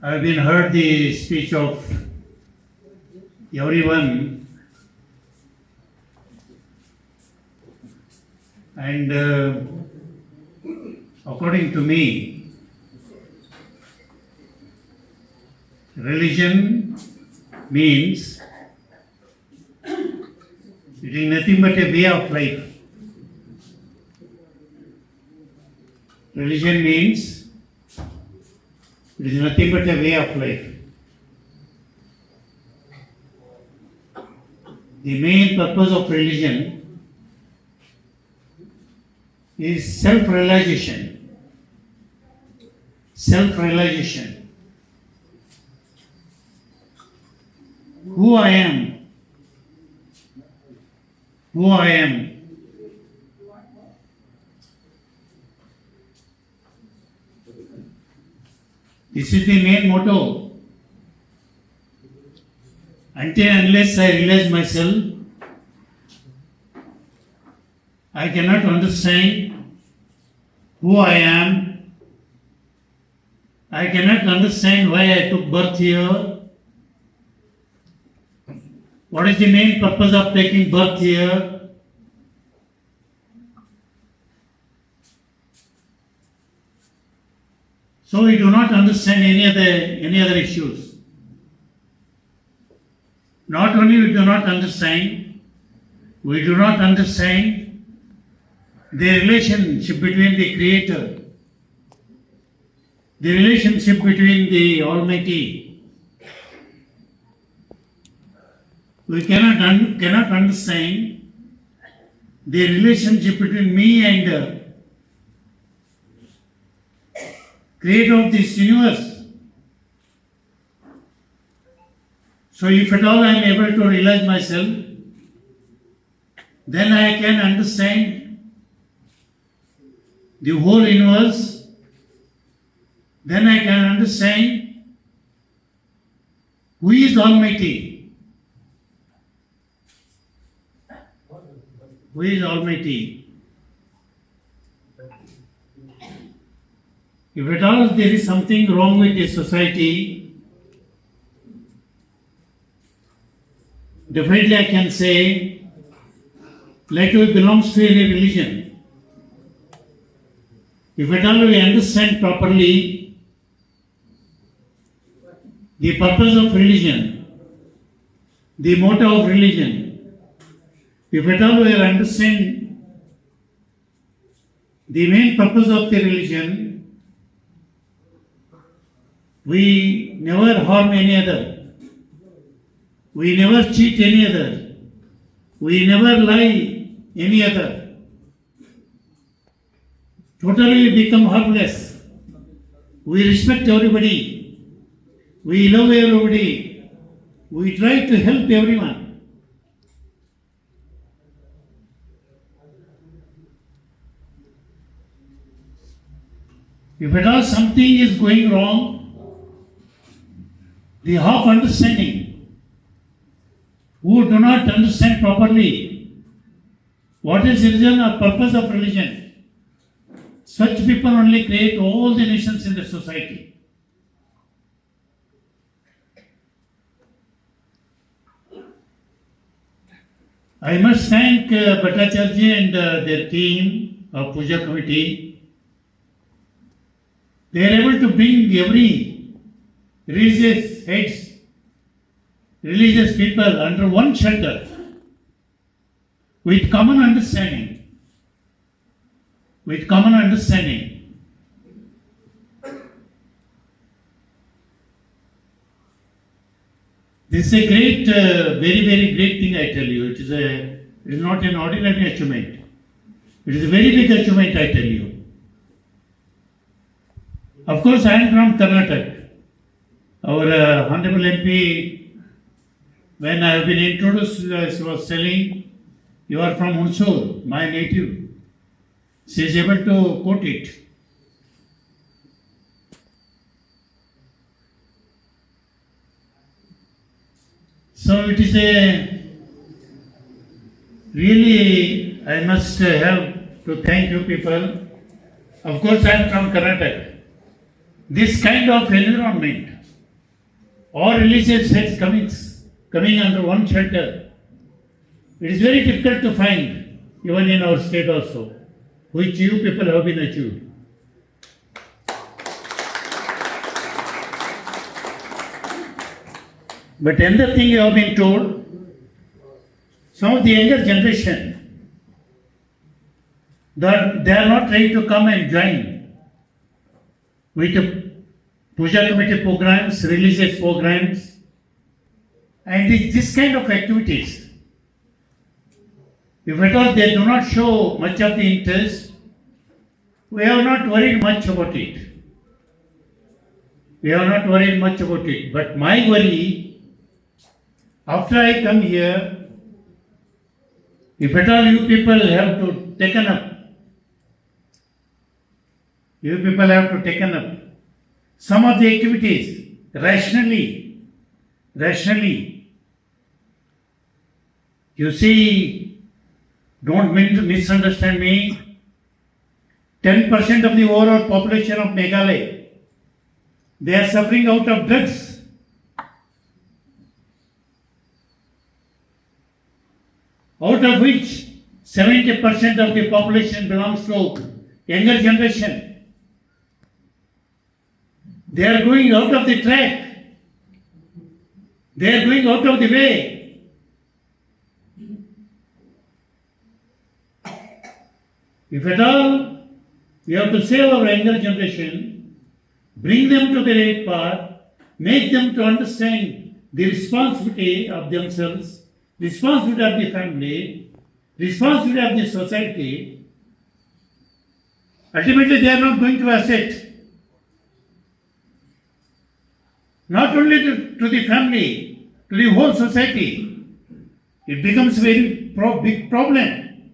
I've been heard the speech of everyone, and according to me, religion means it is nothing but a way of life. Religion means it is nothing but a way of life. The main purpose of religion is self-realization. Self-realization. Who I am. Who I am. This is the main motto. Until and unless I realize myself, I cannot understand who I am. I cannot understand why I took birth here. What is the main purpose of taking birth here? So we do not understand any other issues. Not only we do not understand the relationship between the Creator, the relationship between the Almighty. We cannot understand the relationship between me and Creator of this universe. So if at all I am able to realize myself, then I can understand the whole universe. Then I can understand who is Almighty. Who is Almighty? If at all there is something wrong with the society, definitely I can say, like we belongs to any religion. If at all we understand properly the purpose of religion, the motto of religion, if at all we understand the main purpose of the religion, we never harm any other. We never cheat any other. We never lie any other. Totally become harmless. We respect everybody. We love everybody. We try to help everyone. If at all something is going wrong, the half understanding, who do not understand properly what is religion or purpose of religion, such people only create all the nations in the society. I must thank Bhattacharya and their team of Puja Committee. They are able to bring every religious heads, religious people under one shelter with common understanding. With common understanding. This is a great, very, very great thing, I tell you. It is not an ordinary achievement. It is a very big achievement, I tell you. Of course, I am from Karnataka. Our Honorable MP, when I have been introduced, she was telling, you are from Hunsur, my native. She is able to quote it. So it is a really, I must have to thank you people. Of course, I am from Karnataka. This kind of environment, or religious sects coming under one shelter. It is very difficult to find, even in our state also, which you people have been achieved. But another thing you have been told, some of the younger generation, that they are not ready to come and join with the Puja Committee programs, religious programs, and this kind of activities. If at all they do not show much of the interest, we have not worried much about it. We have not worried much about it. But my worry, after I come here, if at all you people have to taken up, some of the activities rationally. You see, don't misunderstand me. 10% of the overall population of Meghalaya, they are suffering out of drugs. Out of which 70% of the population belongs to younger generation. They are going out of the track. They are going out of the way. If at all we have to save our younger generation, bring them to the right path, make them to understand the responsibility of themselves, responsibility of the family, responsibility of the society, ultimately they are not going to accept. Not only to the family, to the whole society. It becomes a very big problem.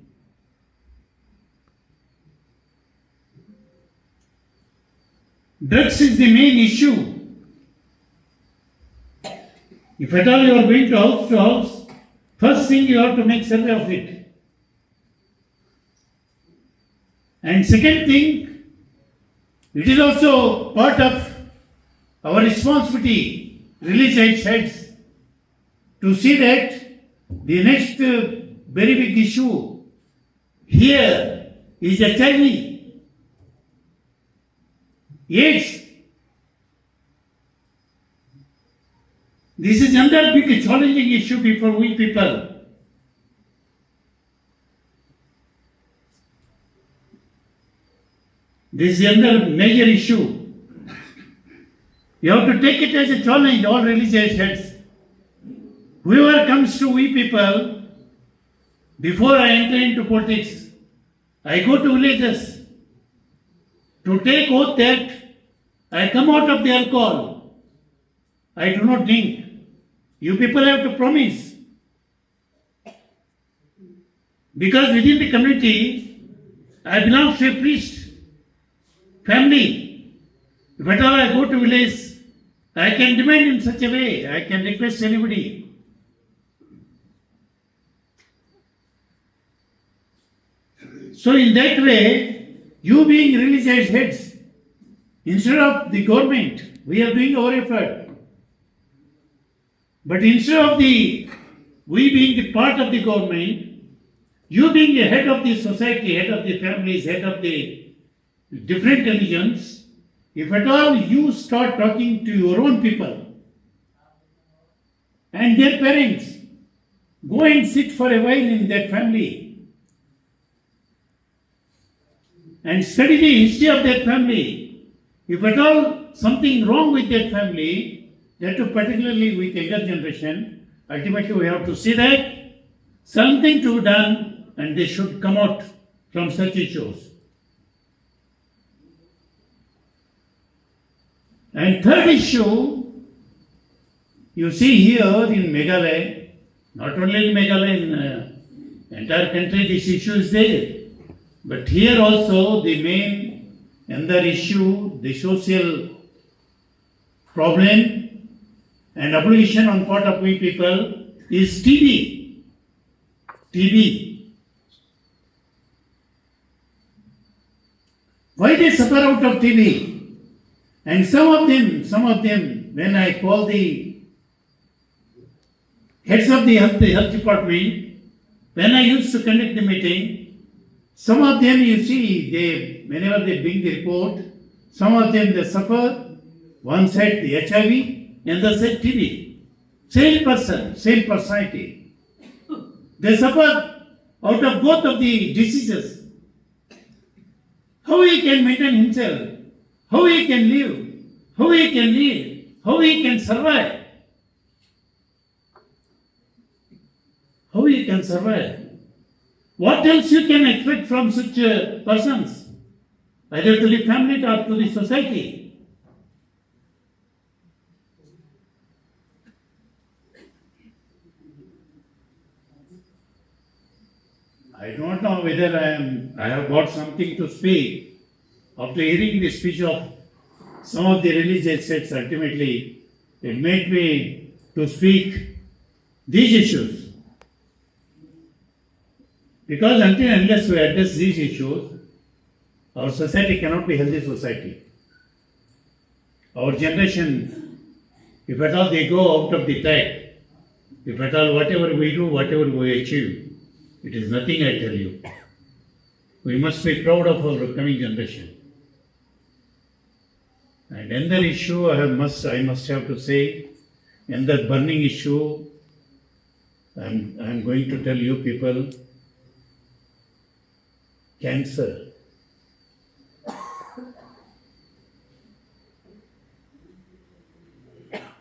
Drugs is the main issue. If at all you are going to house, first thing you have to make survey of it. And second thing, it is also part of our responsibility, religious heads, to see that the next very big issue here is HIV, AIDS. This is another big challenging issue before we people. This is another major issue. You have to take it as a challenge, all religious heads. Whoever comes to we people, before I enter into politics, I go to villages to take oath that I come out of the alcohol. I do not drink. You people have to promise. Because within the community, I belong to a priest family. If at all I go to village, I can demand in such a way, I can request anybody. So in that way, you being religious heads, instead of the government, we are doing our effort. But instead of we being the part of the government, you being the head of the society, head of the families, head of the different religions, if at all you start talking to your own people and their parents, go and sit for a while in that family and study the history of that family. If at all something wrong with that family, that too particularly with younger generation, ultimately we have to see that something to be done and they should come out from such issues. And third issue, you see here in Meghalaya, not only in Meghalaya, in entire country this issue is there. But here also the main another issue, the social problem and obligation on part of we people is TB. Why they suffer out of TB? And some of them, when I call the heads of the health department, when I used to conduct the meeting, some of them, you see, whenever they bring the report, some of them they suffer. One said the HIV, another said TB. Same person, same personality. They suffer out of both of the diseases. How he can maintain himself? How he can live? How he can live? How he can survive? How he can survive? What else you can expect from such persons? Either to the family or to the society. I don't know whether I have got something to speak. After hearing the speech of some of the religious sects, ultimately it made me to speak these issues. Because until and unless we address these issues, our society cannot be a healthy society. Our generation, if at all they go out of the track, if at all whatever we do, whatever we achieve, it is nothing, I tell you. We must be proud of our coming generation. And another issue I must have to say, another burning issue, I am going to tell you people, cancer.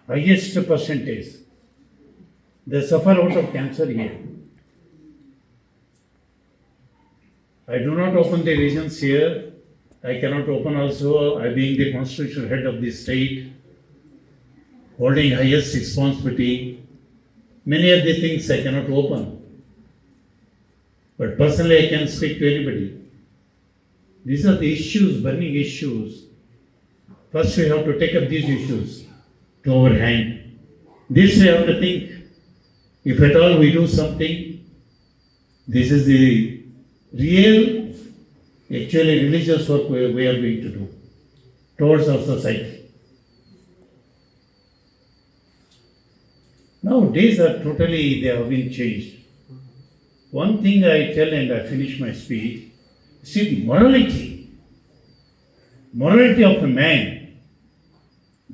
Highest percentage. They suffer out of cancer here. I do not open the regions here. I cannot open also, I being the constitutional head of the state, holding highest responsibility. Many of the things I cannot open. But personally I can speak to anybody. These are the issues, burning issues. First we have to take up these issues to our hand. This we have to think, if at all we do something, this is the real, actually religious work we are going to do towards our society. Now days are totally, they have been changed. One thing I tell and I finish my speech, see morality of a man,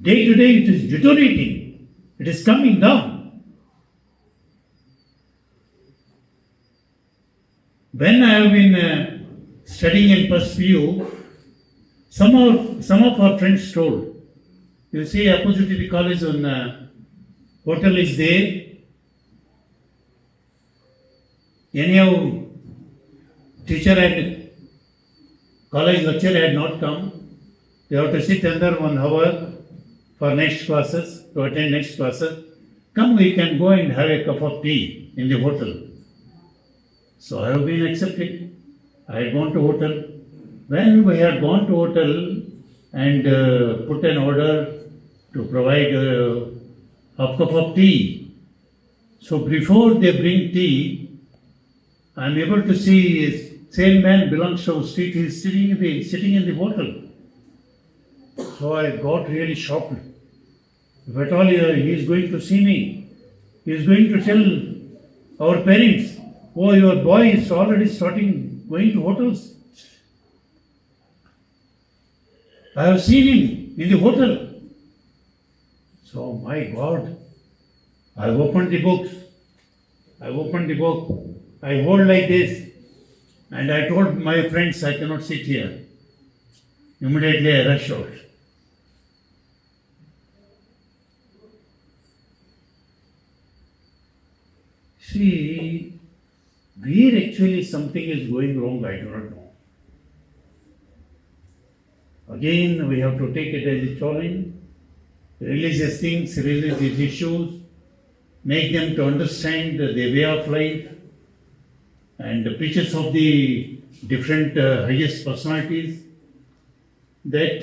day to day it is deteriorating, it is coming down. When I have been studying in first PU, some of our friends told, you see opposite to the college on hotel is there. Anyhow, teacher and college lecturer had not come. They have to sit under 1 hour for next classes, to attend next classes. Come, we can go and have a cup of tea in the hotel. So I have been accepted. I had gone to hotel. When we had gone to hotel and put an order to provide a cup of tea. So before they bring tea, I am able to see a same man belongs to our street. He is sitting in the hotel. So I got really shocked. If at all he is going to see me, he is going to tell our parents, oh, your boy is already starting going to hotels. I have seen him in the hotel. So, my God, I opened the books. I opened the book. I hold like this. And I told my friends, I cannot sit here. Immediately I rushed out. See, where actually something is going wrong, I do not know. Again, we have to take it as a challenge. Religious things, religious issues, make them to understand the way of life, and the preachers of the different highest personalities. That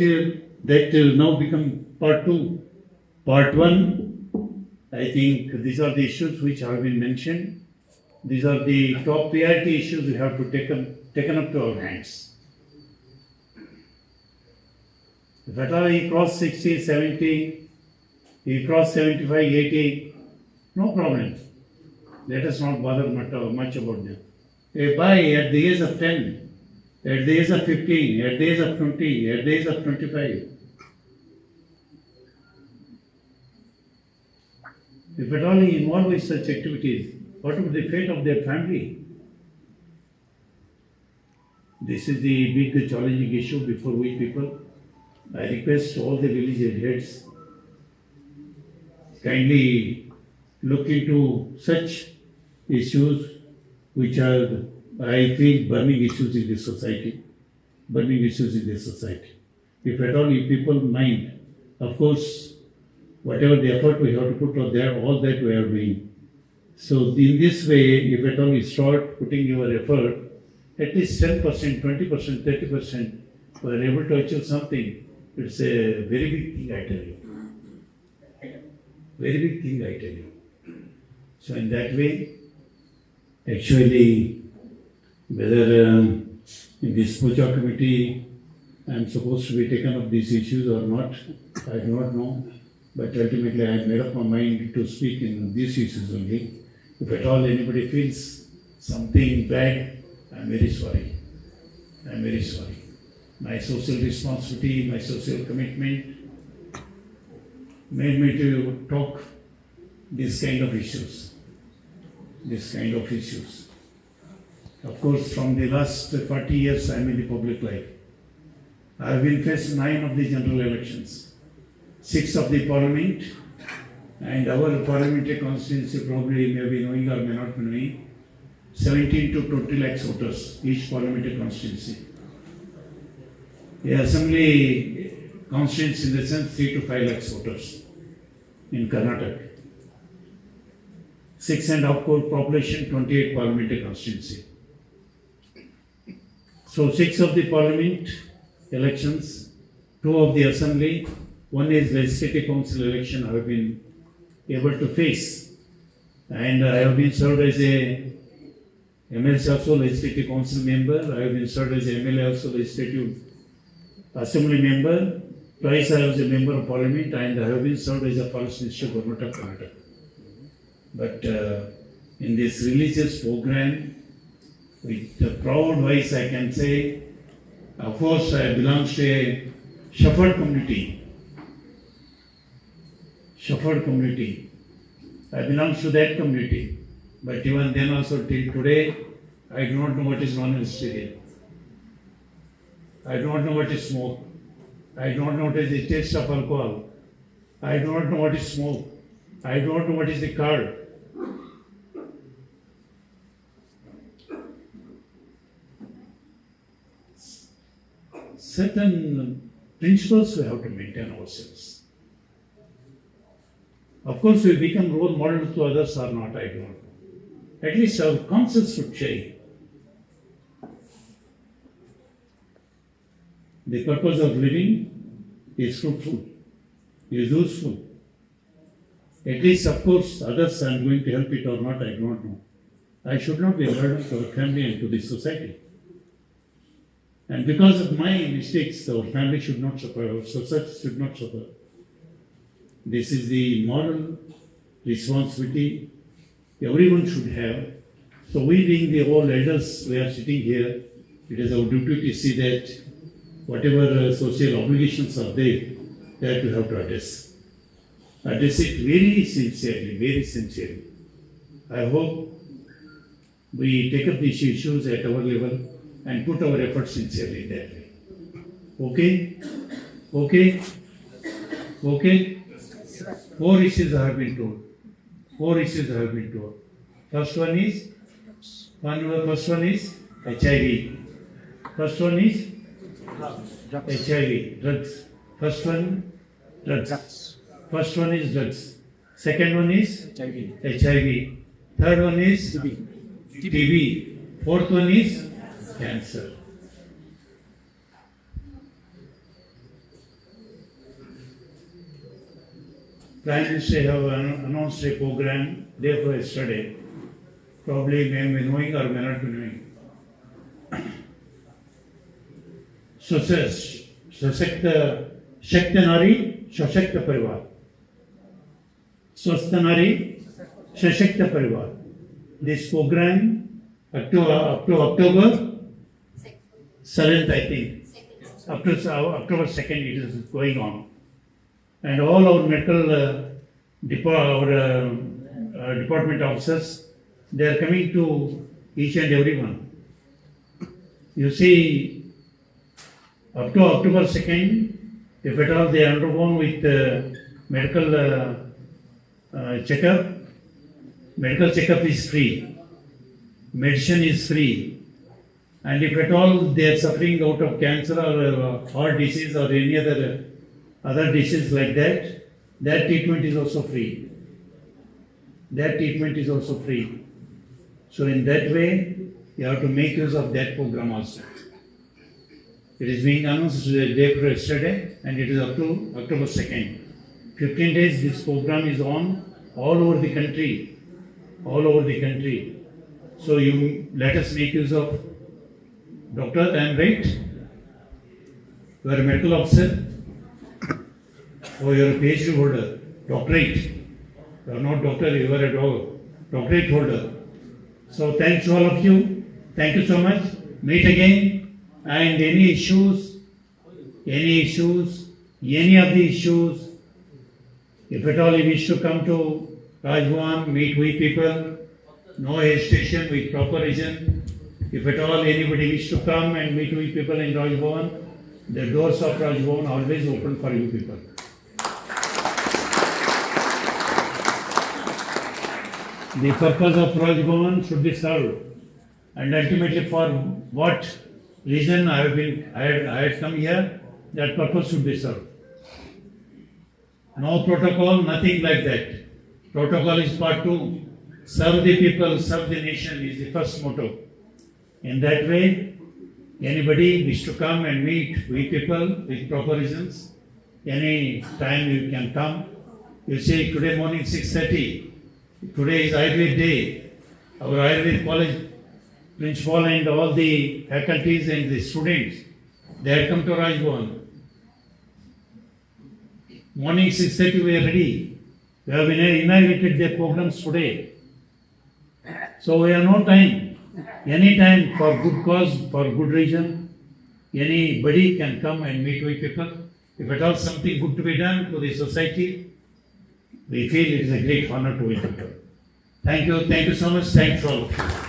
will now become part 2. Part 1, I think these are the issues which have been mentioned. These are the top priority issues we have to taken up to our hands. If at all he crossed 60, 70, he crossed 75, 80, no problem. Let us not bother much about them. A boy at the age of 10, at the age of 15, at the age of 20, at the age of 25, if at all he involved in such activities, what would be the fate of their family? This is the big challenging issue before we people. I request all the religious heads kindly look into such issues which are, I feel, burning issues in the society. Burning issues in the society. If at all you people mind, of course, whatever the effort we have to put out there, all that we are doing. So in this way, if at all you start putting your effort, at least 10%, 20%, 30%, we are able to achieve something. It's a very big thing, I tell you. Very big thing, I tell you. So in that way, actually, whether in this Puja Committee I am supposed to be taken up these issues or not, I do not know. But ultimately, I have made up my mind to speak in these issues only. If at all anybody feels something bad, I am very sorry. I am very sorry. My social responsibility, my social commitment made me to talk this kind of issues. This kind of issues. Of course, from the last 40 years, I am in the public life. I have been faced 9 of the general elections, 6 of the parliament, and our parliamentary constituency probably may be knowing or may not be knowing, 17 to 20 lakhs voters, each parliamentary constituency. The assembly constituency in the sense 3 to 5 lakhs voters in Karnataka. 6.5 crore population, 28 parliamentary constituency. So 6 of the parliament elections, 2 of the assembly, 1 is legislative council election I have been able to face. And I have been served as a MLC also legislative council member. I have been served as a MLA also legislative assembly member. Twice I was a member of parliament and I have been served as a forest minister government of Karnataka. But in this religious program, with a proud voice I can say, of course I belong to a shepherd community. Shepherd community. I belong to that community. But even then also till today, I do not know what is non-vegetarian. I do not know what is smoke. I do not know what is the taste of alcohol. I do not know what is smoke. I do not know what is the curd. Certain principles we have to maintain ourselves. Of course, we become role models to others or not, I don't know. At least our conscience should change. The purpose of living is fruitful, is useful. At least, of course, others I am going to help it or not, I do not know. I should not be a burden to our family and to the society. And because of my mistakes, our family should not suffer, our society should not suffer. This is the moral responsibility everyone should have. So we being the old elders, we are sitting here, it is our duty to see that whatever social obligations are there, that we have to address. Address it very sincerely, very sincerely. I hope we take up these issues at our level and put our efforts sincerely that way. Okay? Okay? Okay? 4 issues I have been told. 4 issues I have been told. First one is HIV. First one is HIV, drugs. First one, drugs. First one is drugs. Second one is HIV. Third one is TB. Fourth one is cancer. Prime Minister have announced a program there for yesterday. Probably may be knowing or may not be knowing. So says Shakta Nari, Shakta Parivar. Swastha Nari, Shakta Parivar. this program up to October 7th, I think. Up to October 2nd it is going on. And all our medical department officers, they are coming to each and every one. You see, up to October 2nd, if at all they are undergone with medical checkup, medical checkup is free, medicine is free, and if at all they are suffering out of cancer or heart disease or any other disease like that, that treatment is also free. That treatment is also free. So in that way, you have to make use of that program also. It is being announced day before yesterday, and it is up to October 2nd. 15 days this program is on all over the country. All over the country. So you let us make use of. Doctor, I am right. You are a medical officer, or you are a PhD holder, doctorate. You are not doctor, you are a doctorate holder. So thanks to all of you. Thank you so much. Meet again. And any issues, any of the issues, if at all you wish to come to Rajbhavan, meet with people, no hesitation, with proper reason. If at all anybody wish to come and meet with people in Rajbhavan, the doors of Rajbhavan are always open for you people. The purpose of Rajbhavan should be served, and ultimately for what reason I had come here, that purpose should be served. No protocol, nothing like that. Protocol is part 2. Serve the people, serve the nation is the first motto. In that way, anybody wish to come and meet with people with proper reasons, any time you can come. You say today morning 6:30, today is Ayurveda day. Our Ayurveda college principal and all the faculties and the students, they had come to Rajbhavan. Morning 6:30 we are ready. We have inaugurated their programs today. So we have no time. Any time for good cause, for good reason, anybody can come and meet with people. If at all something good to be done to the society, we feel it is a great honor to meet people. Thank you so much. Thanks to all of you.